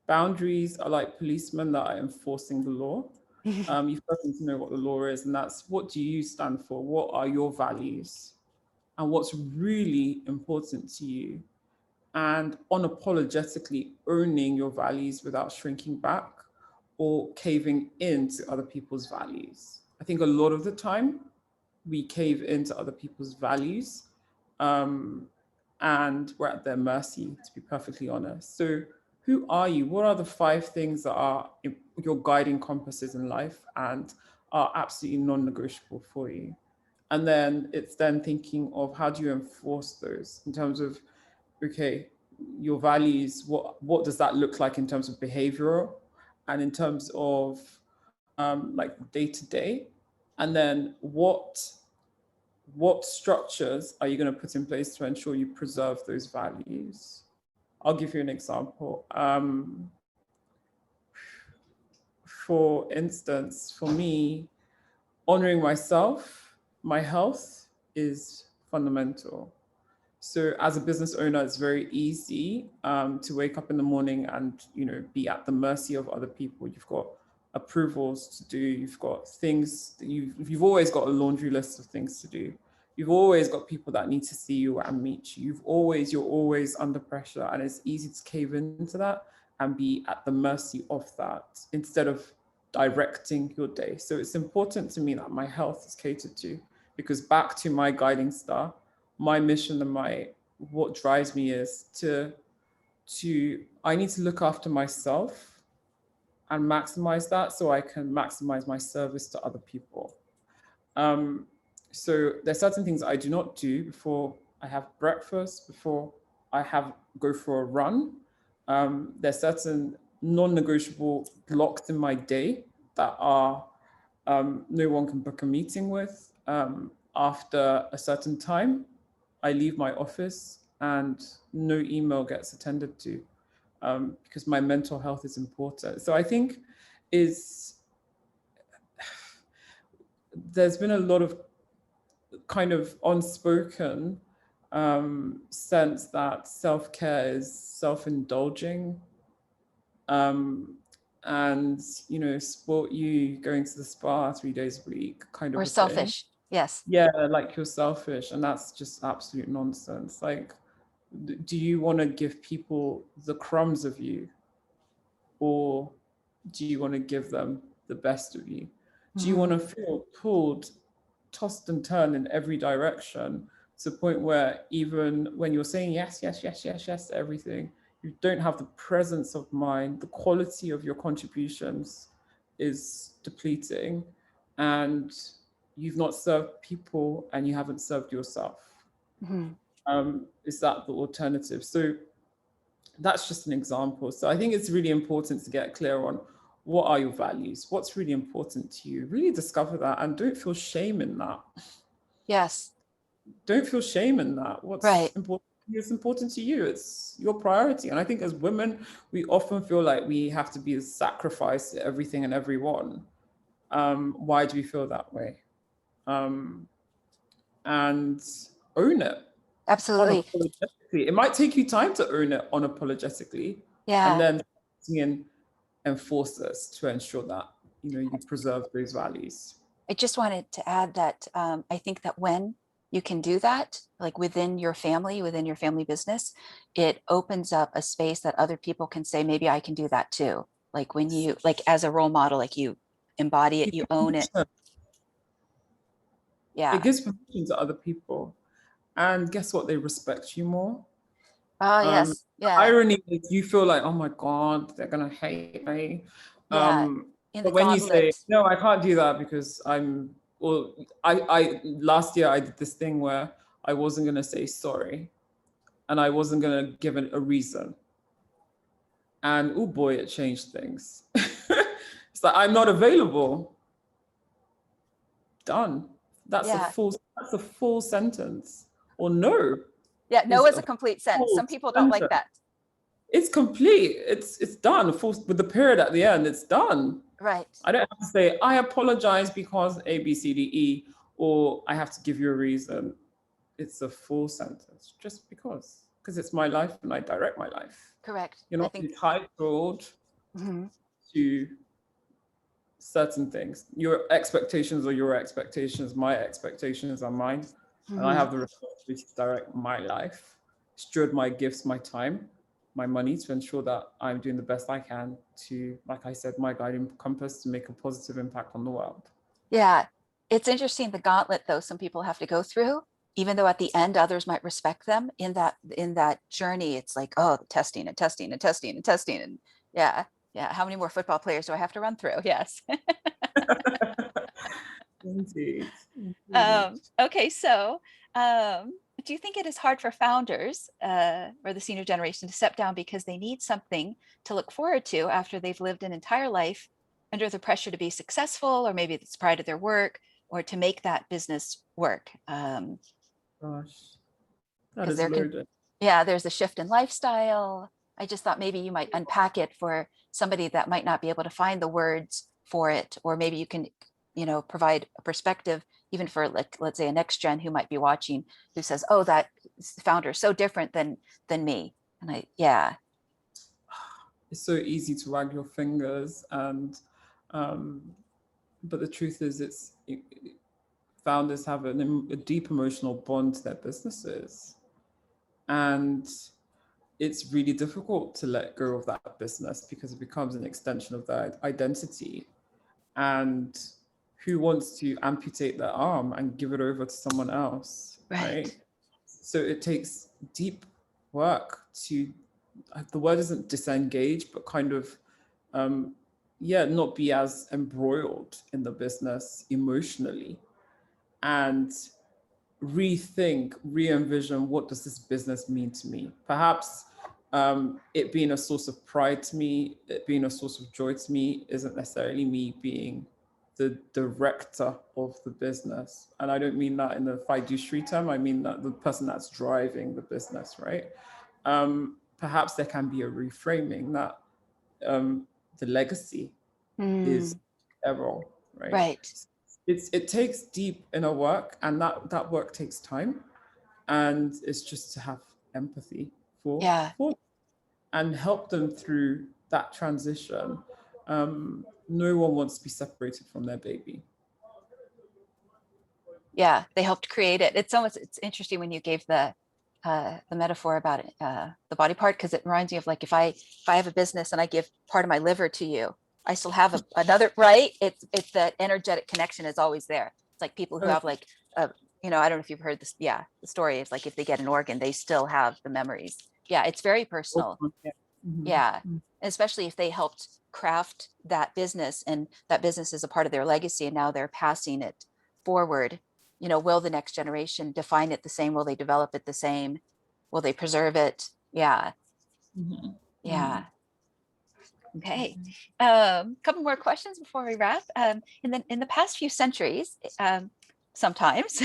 boundaries are like policemen that are enforcing the law. You first need to know what the law is, and that's what do you stand for? What are your values? And what's really important to you? And unapologetically owning your values without shrinking back or caving into other people's values. I think a lot of the time we cave into other people's values, um, and we're at their mercy, to be perfectly honest. So, who are you? What are the 5 things that are your guiding compasses in life and are absolutely non negotiable for you? And then it's then thinking of how do you enforce those in terms of, okay, your values, what does that look like in terms of behavioral and in terms of like day to day? And then what structures are you going to put in place to ensure you preserve those values? I'll give you an example. For instance, for me, honoring myself, my health is fundamental. So as a business owner, it's very easy to wake up in the morning and be at the mercy of other people. You've got approvals to do. You've got things that you've always got a laundry list of things to do. You've always got people that need to see you and meet you. You're always under pressure, and it's easy to cave into that and be at the mercy of that instead of directing your day. So it's important to me that my health is catered to, because back to my guiding star, my mission and my what drives me is to I need to look after myself and maximize that so I can maximize my service to other people. Um, so there's certain things I do not do before I have breakfast, before I have go for a run. There's certain non-negotiable blocks in my day that are no one can book a meeting with. After a certain time, I leave my office and no email gets attended to, because my mental health is important. So I think is there's been a lot of kind of unspoken sense that self-care is self-indulging, um, and sport you going to the spa 3 days a week kind Or of a thing. selfish. Yes. Yeah, like you're selfish, and that's just absolute nonsense. Like, do you want to give people the crumbs of you, or do you want to give them the best of you? Do you want Mhm. to feel pulled, tossed and turned in every direction to the point where even when you're saying yes, yes, yes, yes, yes to everything, you don't have the presence of mind, the quality of your contributions is depleting, and you've not served people and you haven't served yourself. Mhm. Is that the alternative? So that's just an example. So I think it's really important to get clear on what are your values, what's really important to you. Really discover that and don't feel shame in that. Yes. Don't feel shame in that. What's Right. important is important to you. It's your priority. And I think as women, we often feel like we have to be a sacrifice to everything and everyone. Why do we feel that way? Um, and own it Absolutely. unapologetically. It might take you time to own it unapologetically, and Yeah. then in enforcers to ensure that you preserve those values. I just wanted to add that I think that when you can do that, like within your family business, it opens up a space that other people can say, maybe I can do that too. Like when you, like as a role model, like you embody it, you own it. It Yeah. gives permission to other people, and guess what? They respect you more. Oh, Um, yes. the Yeah. irony is you feel like, oh my God, they're gonna hate me. Yeah. In the But when you say, gauntlet. no, I can't do that because well, I last year I did this thing where I wasn't gonna say sorry and I wasn't gonna give it a reason. And oh boy, it changed things. It's like I'm not available. Done. Yeah. That's a full sentence. Or no Yeah. No is is a a complete sentence. full Some people don't like sentence. that. It's complete. It's done. Full with the period at the end. It's done. Right. I don't have to say I apologize because A B C D E or I have to give you a reason. It's a full sentence just because it's my life and I direct my life. Correct. You're I not think. entitled Mhm. to certain things. Your expectations are your expectations. My expectations are mine. And I Mhm. have the responsibility to direct my life, steward my gifts, my time, my money to ensure that I'm doing the best I can to, like I said, my guiding compass to make a positive impact on the world. Yeah. It's interesting the gauntlet though some people have to go through, even though at the end others might respect them in that journey. It's like, oh, testing and testing and testing and testing. And yeah, yeah. How many more football players do I have to run through? Yes. Indeed. Indeed. Okay, so do you think it is hard for founders or the senior generation to step down because they need something to look forward to after they've lived an entire life under the pressure to be successful, or maybe it's pride of their work, or to make that business work? Gosh, that Because is there can, loaded. yeah, there's a shift in lifestyle. I just thought maybe you might unpack it for somebody that might not be able to find the words for it, or maybe you can, provide a perspective even for, like, let's say a next gen who might be watching, who says, "Oh, that founder is so different than me," and yeah, It's so easy to wag your fingers and um, but the truth is founders have a deep emotional bond to their businesses, and it's really difficult to let go of that business because it becomes an extension of their identity. And who wants to amputate their arm and give it over to someone else, right? right, So it takes deep work to, the word isn't disengage, but kind of not be as embroiled in the business emotionally and rethink, re-envision, what does this business mean to me? Perhaps it being a source of pride to me, it being a source of joy to me, isn't necessarily me being the director of the business. And I don't mean that in the fiduciary term, I mean that the person that's driving the business, right? Perhaps there can be a reframing that the legacy is mm, error, right? right, It takes deep inner work, and that work takes time, and it's just to have empathy yeah, for and help them through that transition. No one wants to be separated from their baby. yeah. They helped create it. It's interesting when you gave the metaphor about it, the body part, because it reminds me of, like, if I have a business and I give part of my liver to you, I still have another, right? It's that energetic connection is always there. It's like people who Oh, have, like, a, I don't know if you've heard this. Yeah, the story is like if they get an organ, they still have the memories. Yeah, it's very personal. yeah. Mhm. Yeah, especially if they helped craft that business and that business is a part of their legacy and now they're passing it forward? You know, will the next generation define it the same? Will they develop it the same? Will they preserve it? Yeah. Mhm. Yeah. Okay. Interesting. Couple more questions before we wrap. In the past few centuries, sometimes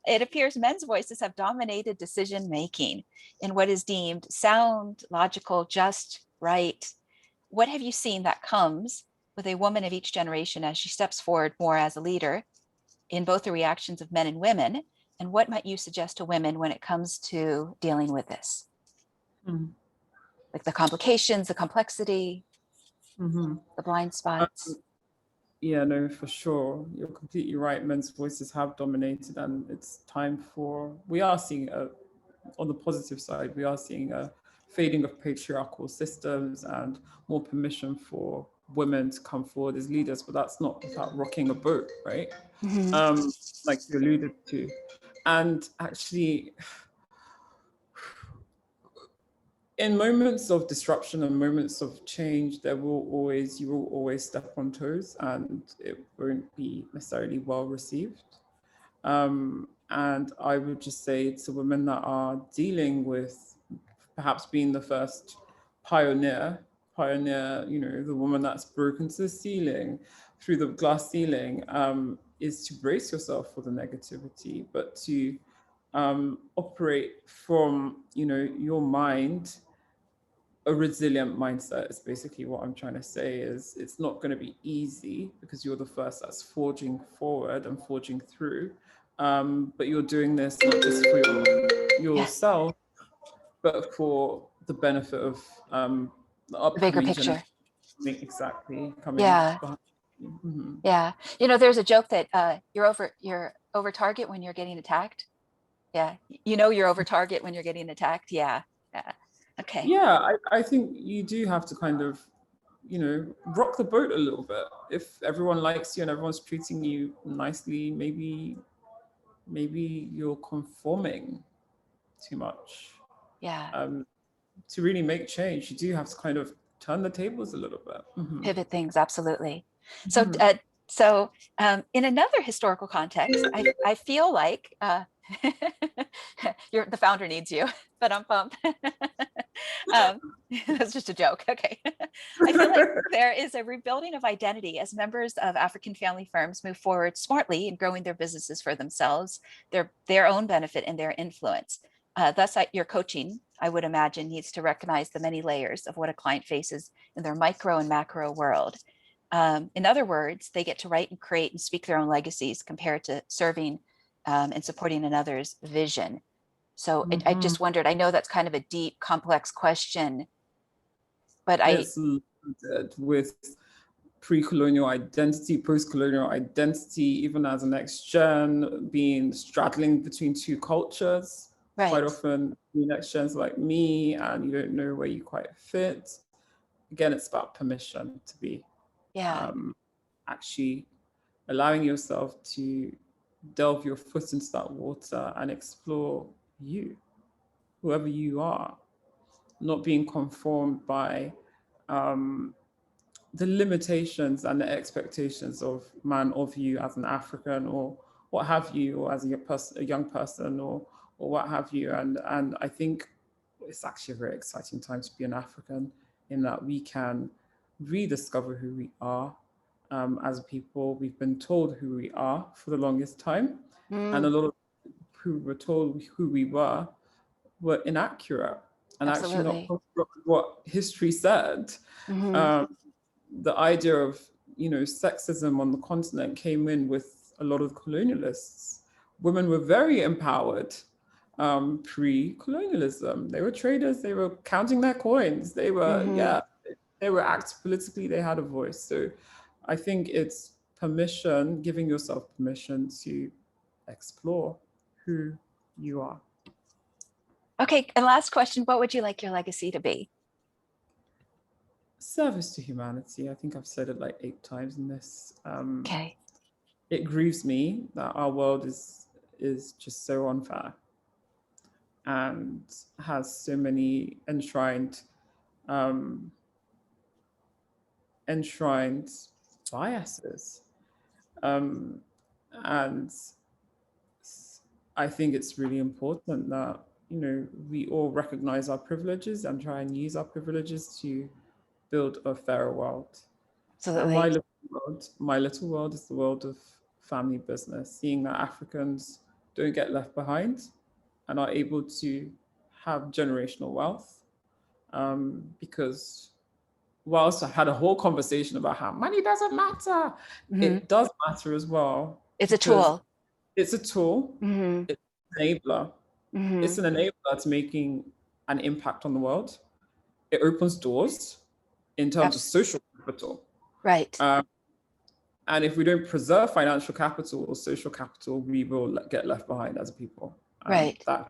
it appears men's voices have dominated decision making in what is deemed sound, logical, just, right. What have you seen that comes with a woman of each generation as she steps forward more as a leader in both the reactions of men and women? And what might you suggest to women when it comes to dealing with this? Mm. Like the complications, the complexity, Mhm. the blind spots. Yeah, no, for sure. You're completely right. Men's voices have dominated, and it's time for. We are seeing on the positive side, we are seeing a fading of patriarchal systems and more permission for women to come forward as leaders. But that's not without rocking a boat, right? Mhm. Like you alluded to. And actually, in moments of disruption and moments of change, you will always step on toes, and it won't be necessarily well received. And I would just say to women that are dealing with perhaps being the first pioneer, the woman that's broken to the ceiling, through the glass ceiling, is to brace yourself for the negativity, but to operate from, your mind. A resilient mindset is basically what I'm trying to say. Is it's not going to be easy because you're the first that's forging forward and forging through, but you're doing this not just for Yeah, yourself, but for the benefit of the the bigger upcoming generation. picture. Exactly, coming Yeah, behind you. Mhm. yeah. You know, there's a joke that you're over target when you're getting attacked. Yeah, you know you're over target when you're getting attacked. Yeah, yeah. Okay. Yeah, I think you do have to kind of, rock the boat a little bit. If everyone likes you and everyone's treating you nicely, maybe you're conforming too much. Yeah, Um, to really make change, you do have to kind of turn the tables a little bit. Mhm. pivot things absolutely. So, Mhm. in another historical context, I feel like the founder needs you, but I'm pumped. um, that's just a joke. Okay. I feel like there is a rebuilding of identity as members of African family firms move forward smartly in growing their businesses for themselves, their own benefit and their influence. Thus, your coaching, I would imagine, needs to recognize the many layers of what a client faces in their micro and macro world. In other words, they get to write and create and speak their own legacies compared to serving and supporting another's vision. So I Mhm. just wondered, I know that's kind of a deep, complex question, but It's loaded with pre-colonial identity, post-colonial identity, even as a next gen, being straddling between two cultures. Quite right. often, the next gen's like me, and you don't know where you quite fit. Again, it's about permission to be Yeah. um, actually allowing yourself to delve your foot into that water and explore you, whoever you are, not being conformed by um, the limitations and the expectations of man of you as an African or what have you, or as a young person or what have you. And I think it's actually a very exciting time to be an African in that we can rediscover who we are as a people. We've been told who we are for the longest time, and a Mm, lot of who were told who we were inaccurate and actually not absolutely. what history said. Hmm. Um, the idea of sexism on the continent came in with a lot of colonialists. Women were very empowered pre-colonialism. They were traders. They were counting their coins. They were Hmm. yeah. They were active politically. They had a voice. So I think it's permission, giving yourself permission to explore who you are. Okay. And last question, what would you like your legacy to be? Service to humanity. I think I've said it like 8 times in this. Okay. It grieves me that our world is just so unfair and has so many um, enshrined biases. Um, And I think it's really important that, we all recognize our privileges and try and use our privileges to build a fairer world. And Absolutely. my little world is the world of family business, seeing that Africans don't get left behind and are able to have generational wealth. Because whilst I had a whole conversation about how money doesn't matter, Hmm. it does matter as well, It's a because tool. it's a tool, Hmm. it's an enabler. Hmm. It's an enabler to making an impact on the world. It opens doors in terms of social capital. Right. Um, and if we don't preserve financial capital or social capital, we will get left behind as a people. And Right. that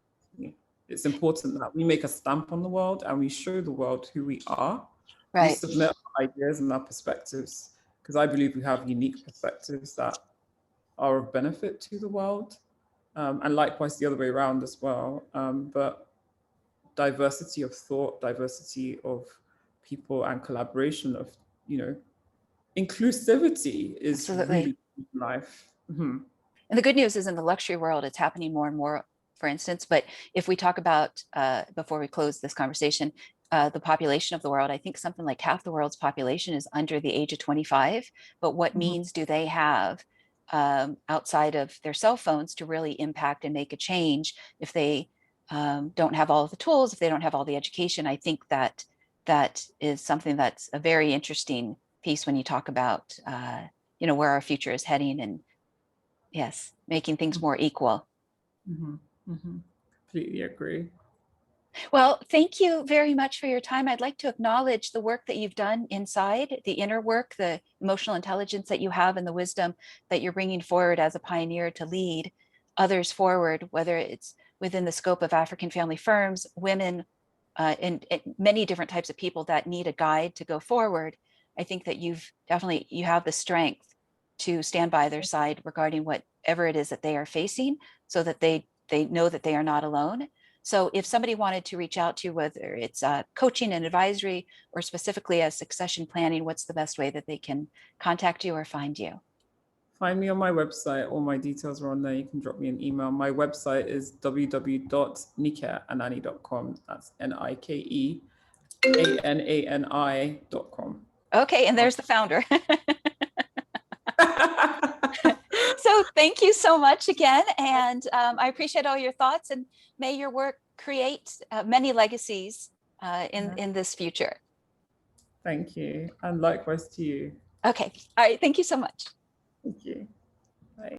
it's important that we make a stamp on the world and we show the world who we are. We Right. submit our ideas and our perspectives, because I believe we have unique perspectives that are of benefit to the world. And likewise the other way around as well. But diversity of thought, diversity of people, and collaboration of, inclusivity is Absolutely. really life. Mm-hmm. And the good news is in the luxury world, it's happening more and more, for instance. But if we talk about, before we close this conversation, the population of the world, I think something like half the world's population is under the age of 25. But what Mm-hmm. means do they have outside of their cell phones to really impact and make a change if they don't have all of the tools, if they don't have all the education? I think that that is something that's a very interesting piece when you talk about, where our future is heading, and yes, making things more equal. Mm-hmm. Mm-hmm. Completely agree. Well, thank you very much for your time. I'd like to acknowledge the work that you've done inside, the inner work, the emotional intelligence that you have, and the wisdom that you're bringing forward as a pioneer to lead others forward, whether it's within the scope of African family firms, women, and many different types of people that need a guide to go forward. I think that you have the strength to stand by their side regarding whatever it is that they are facing, so that they know that they are not alone. So if somebody wanted to reach out to you, whether it's coaching and advisory or specifically as succession planning, what's the best way that they can contact you or find you? Find me on my website. All my details are on there. You can drop me an email. My website is www.nikeanani.com. That's NikeAnani.com. Okay, and there's the founder. So thank you so much again. And I appreciate all your thoughts, and may your work create many legacies in this future. Thank you. And likewise to you. Okay. All right. Thank you so much. Thank you. Bye.